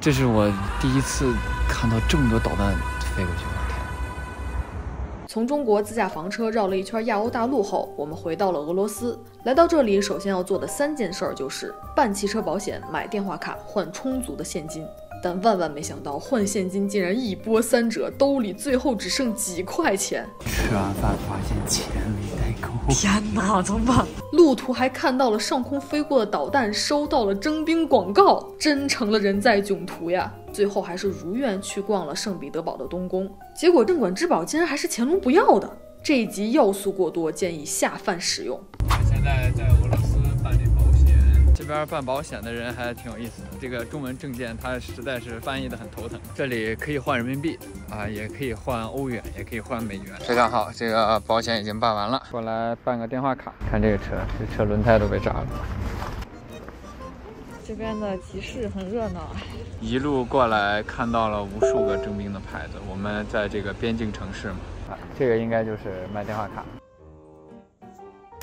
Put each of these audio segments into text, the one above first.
这是我第一次看到这么多导弹飞过去。从中国自驾房车绕了一圈亚欧大陆后，我们回到了俄罗斯。来到这里，首先要做的3件事就是办汽车保险、买电话卡、换充足的现金。但万万没想到，换现金竟然一波3折，兜里最后只剩几块钱。吃完饭发现钱没带够，天哪，怎么办？路途还看到了上空飞过的导弹，收到了征兵广告，真成了人在囧途呀！最后还是如愿去逛了圣彼得堡的东宫，结果镇馆之宝竟然还是乾隆不要的。这一集要素过多，建议下饭使用。现在在俄罗斯办理保险，这边办保险的人还挺有意思的。这个中文证件它实在是翻译的很头疼。这里可以换人民币啊，也可以换欧元，也可以换美元。非常好，这个保险已经办完了。过来办个电话卡。看这个车，这车轮胎都被炸了。这边的集市很热闹，一路过来看到了无数个征兵的牌子。我们在这个边境城市嘛，这个应该就是卖电话卡。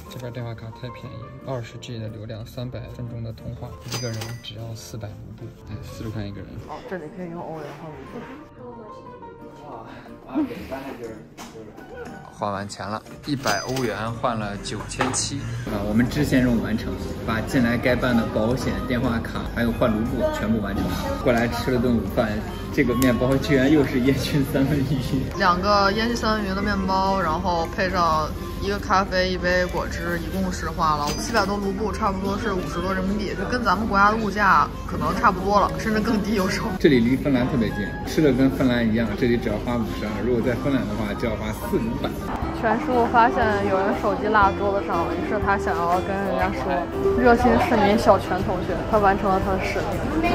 这边电话卡太便宜，20G 的流量，300分钟的通话，一个人只要400卢布，40块一个人。哦，这里可以用欧元换卢布。花完钱了，100欧元换了9700我们支线任务完成，把近来该办的保险、电话卡还有换卢布全部完成了。过来吃了顿午饭，这个面包居然又是烟熏三文鱼，2个烟熏三文鱼的面包，然后配上1个咖啡、1杯果汁，一共是花了700多卢布，差不多是50多人民币，就跟咱们国家的物价可能差不多了，甚至更低有时候。这里离芬兰特别近，吃的跟芬兰一样，这里只要花52，如果在芬兰的话就要花400-500。全叔发现有人手机落桌子上了，于是他想要跟人家说：“热心市民小泉同学，他完成了他的使命。”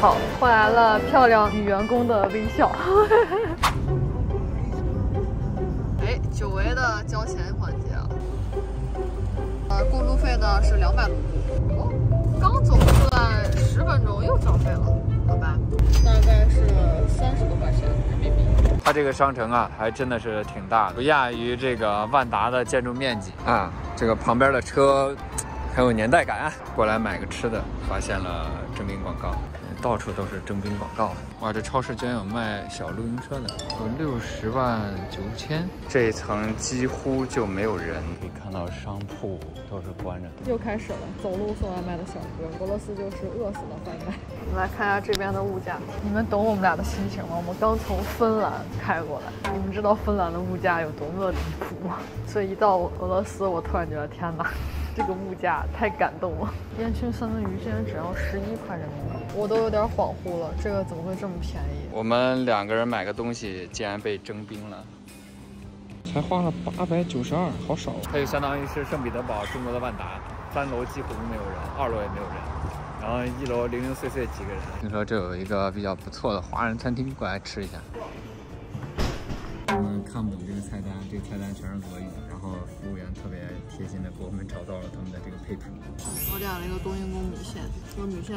好，换来了漂亮女员工的微笑。哎，久违的交钱环节啊！过路费的是200卢布。哦，刚走出来10分钟又交费了，好吧？大概是30多块钱人民币。它这个商城啊，还真的是挺大的，不亚于这个万达的建筑面积啊。这个旁边的车很有年代感啊。过来买个吃的，发现了征兵广告。到处都是征兵广告。哇，这超市居然有卖小露营车的，有60.9万。这一层几乎就没有人，可以看到商铺都是关着。又开始了走路送外卖的小哥，俄罗斯就是饿死了贩卖。我们来看一下这边的物价，你们懂我们俩的心情吗？我们刚从芬兰开过来，你们知道芬兰的物价有多么的离谱吗？所以一到俄罗斯，我突然觉得天哪！这个物价太感动了，烟熏三文鱼竟然只要11块人民币，我都有点恍惚了，这个怎么会这么便宜？我们2个人买个东西，竟然被征兵了，才花了892，好少。它就相当于是圣彼得堡中国的万达，3楼几乎没有人，2楼也没有人，然后1楼零零碎碎几个人。听说这有一个比较不错的华人餐厅，过来吃一下。我们看不懂这个菜单，这个菜单全是俄语，然后服务员特别贴心的给我们找到了他们的这个配图。我点了一个冬阴功米线，这个米线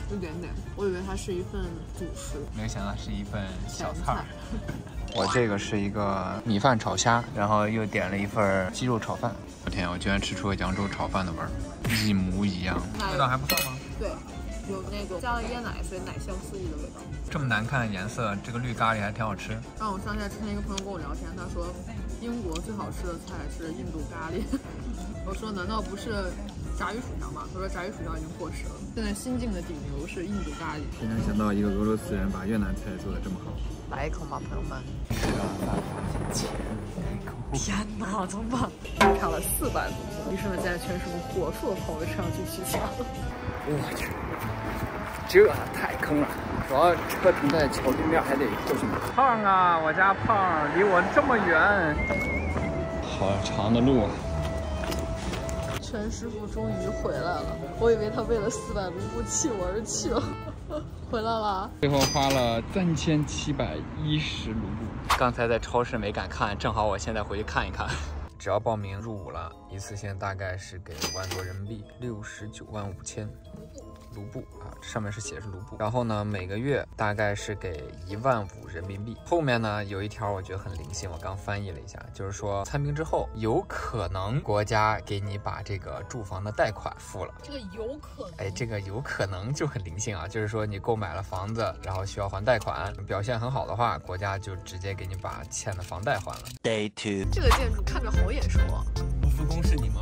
一点点，我以为它是一份主食，没想到是一份小菜。我这个是一个米饭炒虾，然后又点了一份鸡肉炒饭。我天，我居然吃出了扬州炒饭的味儿，一模一样。味道还不错吗？对。有那种加了椰奶，所以奶香四溢的味道。这么难看的颜色，这个绿咖喱还挺好吃。让我上下之前一个朋友跟我聊天，他说英国最好吃的菜是印度咖喱。我说难道不是炸鱼薯条吗？他说炸鱼薯条已经过时了，现在新晋的顶流是印度咖喱。没能想到一个俄罗斯人把越南菜做得这么好。来一口吧，朋友们。天哪，怎么办？看了400多，于是呢，现在全师傅火速跑回车上去取钱。我去。这太坑了，主要车停在桥对面，还得过去买。胖啊，我家胖，离我这么远，好长的路。全师傅终于回来了，我以为他为了400卢布弃我而去了。回来了，最后花了3710卢布。刚才在超市没敢看，正好我现在回去看一看。只要报名入伍了，一次性大概是给5万多人民币，69.5万。卢布啊，上面是写是卢布。然后呢，每个月大概是给15000人民币。后面呢有一条我觉得很灵性，我刚翻译了一下，就是说参兵之后有可能国家给你把这个住房的贷款付了。这个有可能，哎，这个有可能就很灵性啊，就是说你购买了房子，然后需要还贷款，表现很好的话，国家就直接给你把欠的房贷还了。Day 2，这个建筑看着好眼熟啊。卢浮宫是你吗？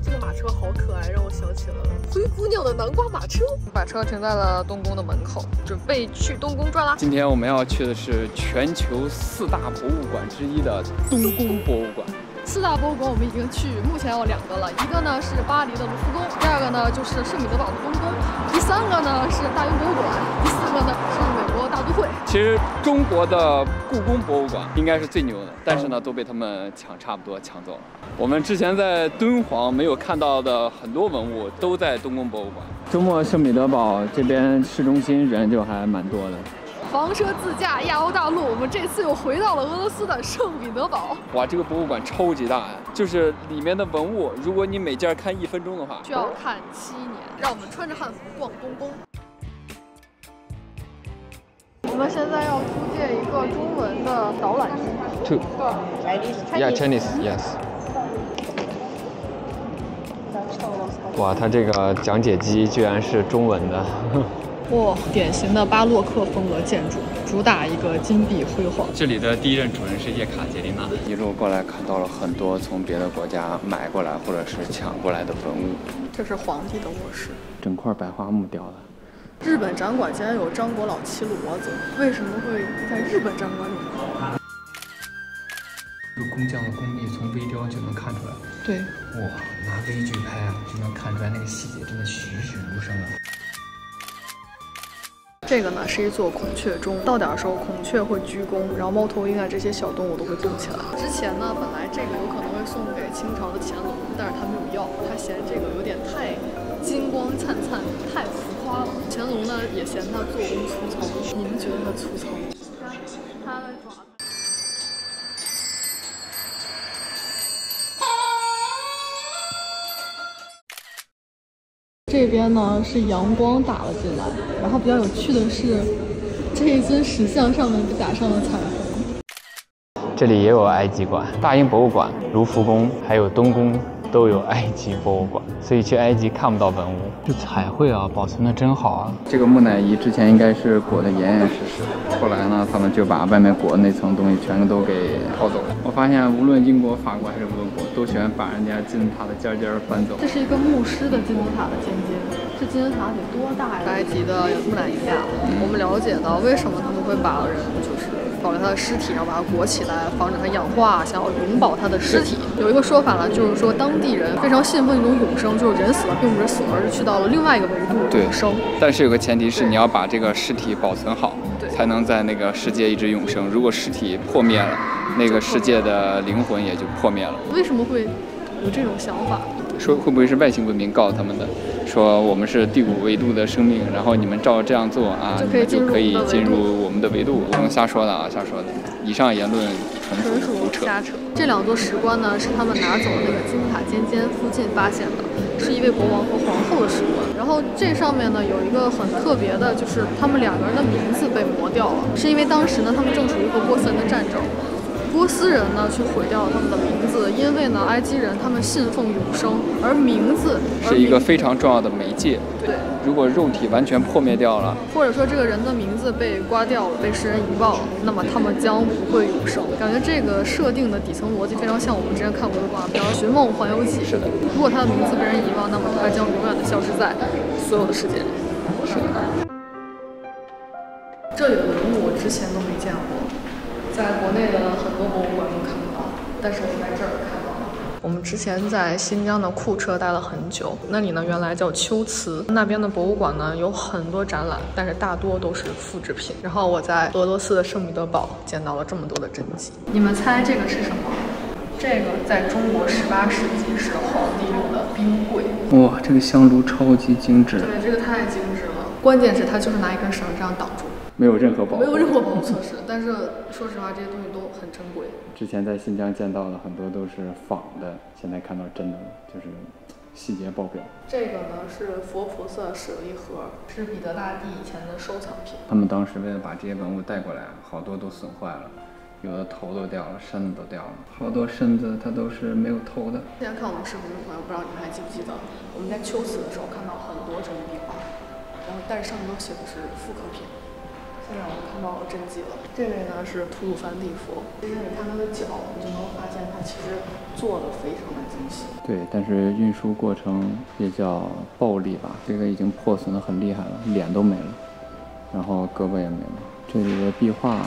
这个马车好可爱，让我想起了灰姑娘的南瓜马车。把车停在了东宫的门口，准备去东宫转啦。今天我们要去的是全球4大博物馆之一的东宫博物馆。4大博物馆我们已经去，目前有2个了，一个呢是巴黎的卢浮宫，第2个呢就是圣彼得堡的东宫，第3个呢是大英博物馆，第4个呢是美国大都会。其实中国的故宫博物馆应该是最牛的，但是呢都被他们差不多抢走了。我们之前在敦煌没有看到的很多文物都在东宫博物馆。周末圣彼得堡这边市中心人就还蛮多的。房车自驾亚欧大陆，我们这次又回到了俄罗斯的圣彼得堡。哇，这个博物馆超级大呀！就是里面的文物，如果你每件看1分钟的话，需要看7年。让我们穿着汉服逛东宫。我们现在要租借一个中文的导览机。Yeah, Chinese, yes. 哇，它这个讲解机居然是中文的。哇，典型的巴洛克风格建筑，主打一个金碧辉煌。这里的第一任主人是叶卡捷琳娜。一路过来看到了很多从别的国家买过来或者是抢过来的文物。这是皇帝的卧室，整块白桦木雕的。日本展馆竟然有张国老七骡子，为什么会在日本展馆里？这个工匠的功力从微雕就能看出来。对，哇，拿微距拍啊，就能看出来那个细节真的栩栩如生啊。这个呢是一座孔雀钟，到点的时候孔雀会鞠躬，然后猫头鹰啊这些小动物都会动起来。之前呢，本来这个有可能会送给清朝的乾隆，但是他没有要，他嫌这个有点太金光灿灿，太浮夸了。乾隆呢也嫌它做工粗糙，你们觉得它粗糙吗？它的爪子。这边呢是阳光打了进来，然后比较有趣的是，这一尊石像上面打上了彩虹。这里也有埃及馆、大英博物馆、卢浮宫，还有东宫都有埃及博物馆，所以去埃及看不到文物。这彩绘啊，保存的真好啊！这个木乃伊之前应该是裹得严严实实，后来呢，他们就把外面裹的那层东西全都给掏走了。我发现无论英国、法国还是俄国，都喜欢把人家金字塔的尖尖搬走。这是一个牧师的金字塔的尖尖，这金字塔得多大呀？埃及的木乃伊啊，我们了解到为什么他们会把人就是保留他的尸体，然后把它裹起来，防止它氧化，想要永保他的尸体。有一个说法呢，就是说当地人非常信奉一种永生，就是人死了并不是死了，而是去到了另外一个维度永生。但是有个前提是你要把这个尸体保存好，才能在那个世界一直永生。如果尸体破灭了，那个世界的灵魂也就破灭了。为什么会有这种想法？说会不会是外星文明告诉他们的？说我们是第5维度的生命，然后你们照这样做啊，你们就可以进入我们的维度。不能瞎说的啊，瞎说的。以上言论纯属胡扯。瞎扯。这2座石棺呢，是他们拿走的那个金字塔尖尖附近发现的，是一位国王和皇后的石棺。然后这上面呢有一个很特别的，就是他们2个人的名字被磨掉了，是因为当时呢他们正处于和波斯人的战争。波斯人呢去毁掉了他们的名字，因为呢埃及人他们信奉永生，而名字是一个非常重要的媒介。对，如果肉体完全破灭掉了，或者说这个人的名字被刮掉了，被世人遗忘了，那么他们将不会永生。感觉这个设定的底层逻辑非常像我们之前看过的动画片《寻梦环游记》。是的，如果他的名字被人遗忘，那么他将永远的消失在所有的世界里。是的。这里的文物我之前都没见过。在国内的很多博物馆都看不到，但是我在这儿看到了。我们之前在新疆的库车待了很久，那里呢原来叫秋瓷，那边的博物馆呢有很多展览，但是大多都是复制品。然后我在俄罗斯的圣彼得堡见到了这么多的真迹。你们猜这个是什么？这个在中国18世纪是皇帝用的冰柜。哇，这个香炉超级精致。对，这个太精致了。关键是它就是拿一根绳这样挡住。没有任何保护，没有任何保护措施，但是说实话，这些东西都很珍贵。之前在新疆见到的很多都是仿的，现在看到真的，就是细节爆表。这个呢是佛菩萨舍利盒，是彼得大帝以前的收藏品。他们当时为了把这些文物带过来，好多都损坏了，有的头都掉了，身子都掉了，好多身子它都是没有头的。现在看我们视频的朋友，不知道你们还记不记得，我们在秋瓷的时候看到很多这种壁画，然后但是上面都写的是复刻品。现在我们看到真迹了。这位呢是吐鲁番地佛，其实你看它的脚，你就能发现它其实做的非常的精细。对，但是运输过程比较暴力吧，这个已经破损的很厉害了，脸都没了，然后胳膊也没了。这里的壁画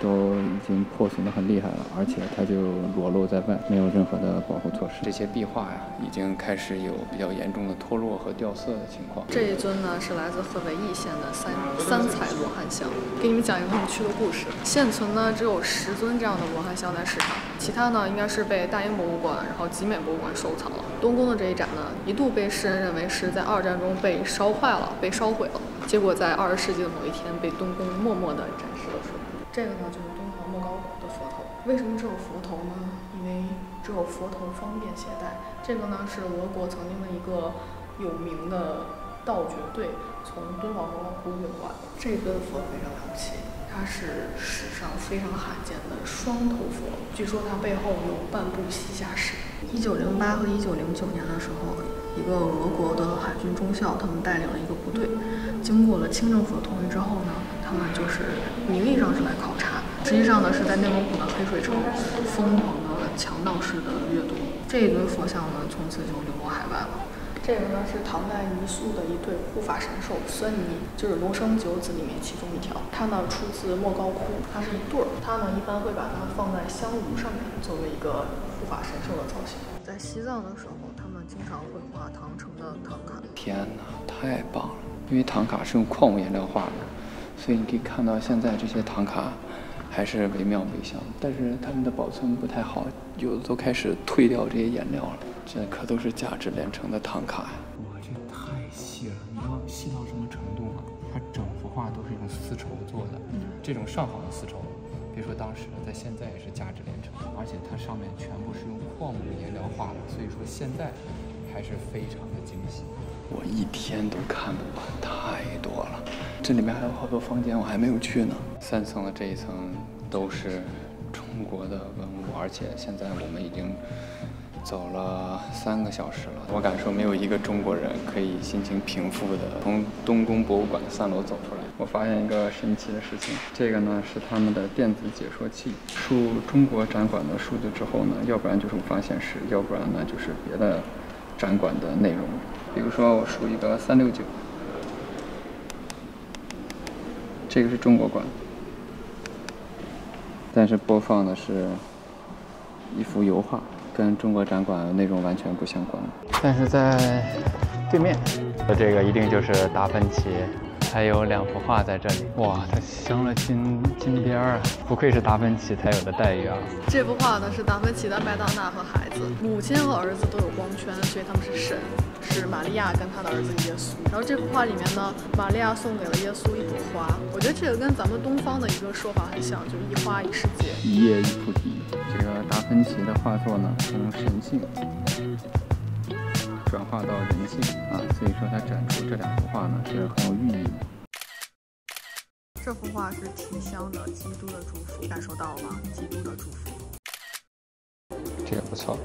都已经破损的很厉害了，而且它就裸露在外，没有任何的保护措施。这些壁画呀，已经开始有比较严重的脱落和掉色的情况。这一尊呢是来自河北易县的三彩罗汉像。给你们讲一个很有趣的故事。现存呢只有10尊这样的罗汉像在市场，其他呢应该是被大英博物馆、然后集美博物馆收藏了。东宫的这一展呢，一度被世人认为是在2战中被烧坏了、被烧毁了，结果在20世纪的某一天被东宫默默地展示了出来。这个呢就是敦煌莫高窟的佛头。为什么只有佛头呢？因为只有佛头方便携带。这个呢是俄国曾经的一个有名的盗掘队从敦煌莫高窟运过来的。这尊佛非常了不起，它是史上非常罕见的双头佛。据说它背后有半部西夏史。1908和1909年的时候，一个俄国的海军中校，他们带领了一个部队，经过了清政府的同意之后呢，他们就是名义上是来考察，实际上呢是在内蒙古的黑水城疯狂的强盗式的掠夺。这一尊佛像呢，从此就流落海外了。这个呢是唐代泥塑的一对护法神兽酸泥，就是龙生九子里面其中一条。它呢出自莫高窟，它是一对儿。它呢一般会把它们放在香炉上面，作为一个护法神兽的造型。在西藏的时候，他们经常会画唐城的唐卡。天哪，太棒了！因为唐卡是用矿物颜料画的，所以你可以看到现在这些唐卡还是惟妙惟肖，但是它们的保存不太好，有的都开始褪掉这些颜料了。这可都是价值连城的唐卡呀！哇，这太细了！你知道细到什么程度吗？它整幅画都是用丝绸做的，这种上好的丝绸，别说当时了，在现在也是价值连城。而且它上面全部是用矿物颜料画的，所以说现在还是非常的精细。我一天都看不完，太多了。这里面还有好多房间我还没有去呢。3层的这一层都是中国的文物，而且现在我们已经走了3个小时了，我敢说没有一个中国人可以心情平复的从东宫博物馆的3楼走出来。我发现一个神奇的事情，这个呢是他们的电子解说器，输中国展馆的数字之后呢，要不然就是无法显示，要不然呢就是别的展馆的内容。比如说我输一个369，这个是中国馆，但是播放的是一幅油画。跟中国展馆内容完全不相关，但是在对面，这个一定就是达芬奇，还有2幅画在这里。哇，它镶了金边啊！不愧是达芬奇才有的待遇啊！这幅画呢是达芬奇的麦当娜和孩子，母亲和儿子都有光圈，所以他们是神，是玛利亚跟她的儿子耶稣。然后这幅画里面呢，玛利亚送给了耶稣一朵花，我觉得这个跟咱们东方的一个说法很像，就一花一世界，一叶一菩提。这个达芬奇的画作呢，从神性转化到人性啊，所以说他展出这2幅画呢是很有寓意的。这幅画是提香的基督的祝福，感受到了吗？基督的祝福。这个不错。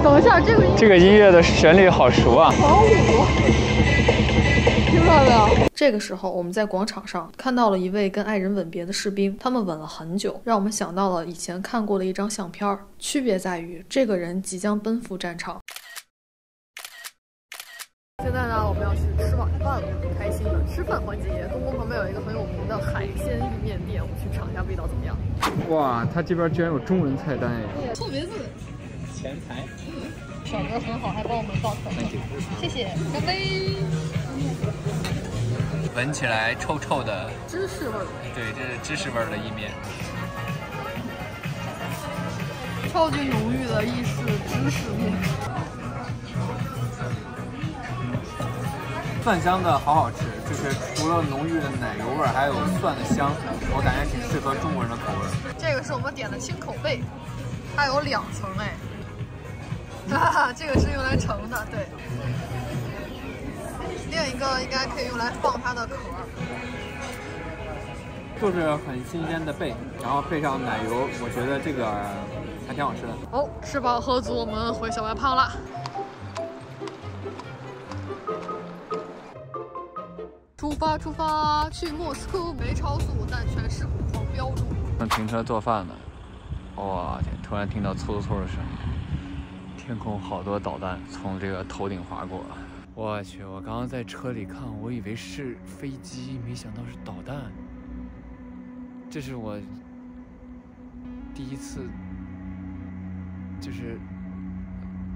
等一下，这个音乐的旋律好熟啊！黄虎，听到没有？这个时候，我们在广场上看到了一位跟爱人吻别的士兵，他们吻了很久，让我们想到了以前看过的一张相片，区别在于这个人即将奔赴战场。现在呢，我们要去吃晚饭了，很开心的吃饭环节。东宫旁边有一个很有名的海鲜意面店，我们去尝一下味道怎么样？哇，它这边居然有中文菜单哎！错别字，前台。小哥很好，还帮我们倒可乐，谢谢，干杯！闻起来臭臭的芝士味儿，对，这是芝士味儿的意面，超级浓郁的意式芝士面，蒜香的好好吃。就是除了浓郁的奶油味，还有蒜的香，我感觉挺适合中国人的口味。这个是我们点的清口贝，它有2层哎，哈哈，这个是用来盛的，对。另一个应该可以用来放它的壳。就是很新鲜的贝，然后配上奶油，我觉得这个还挺好吃的。哦，吃饱喝足，我们回小白胖了。出发，去莫斯科，没超速，但全是狂飙中。停车做饭呢，哇天！突然听到嗖嗖的声音，天空好多导弹从这个头顶划过。我去！我刚刚在车里看，我以为是飞机，没想到是导弹。这是我第一次，就是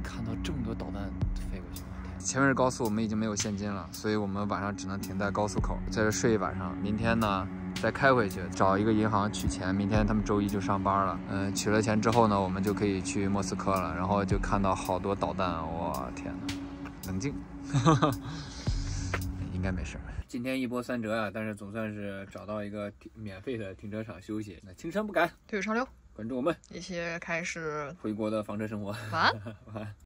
看到这么多导弹飞过去。前面是高速，我们已经没有现金了，所以我们晚上只能停在高速口，在这睡一晚上。明天呢，再开回去找一个银行取钱。明天他们周一就上班了。取了钱之后呢，我们就可以去莫斯科了。然后就看到好多导弹，我天哪！冷静，应该没事。今天一波3折啊，但是总算是找到一个免费的停车场休息。那青山不改，对上溜，关注我们，一起开始回国的房车生活。晚安。晚安。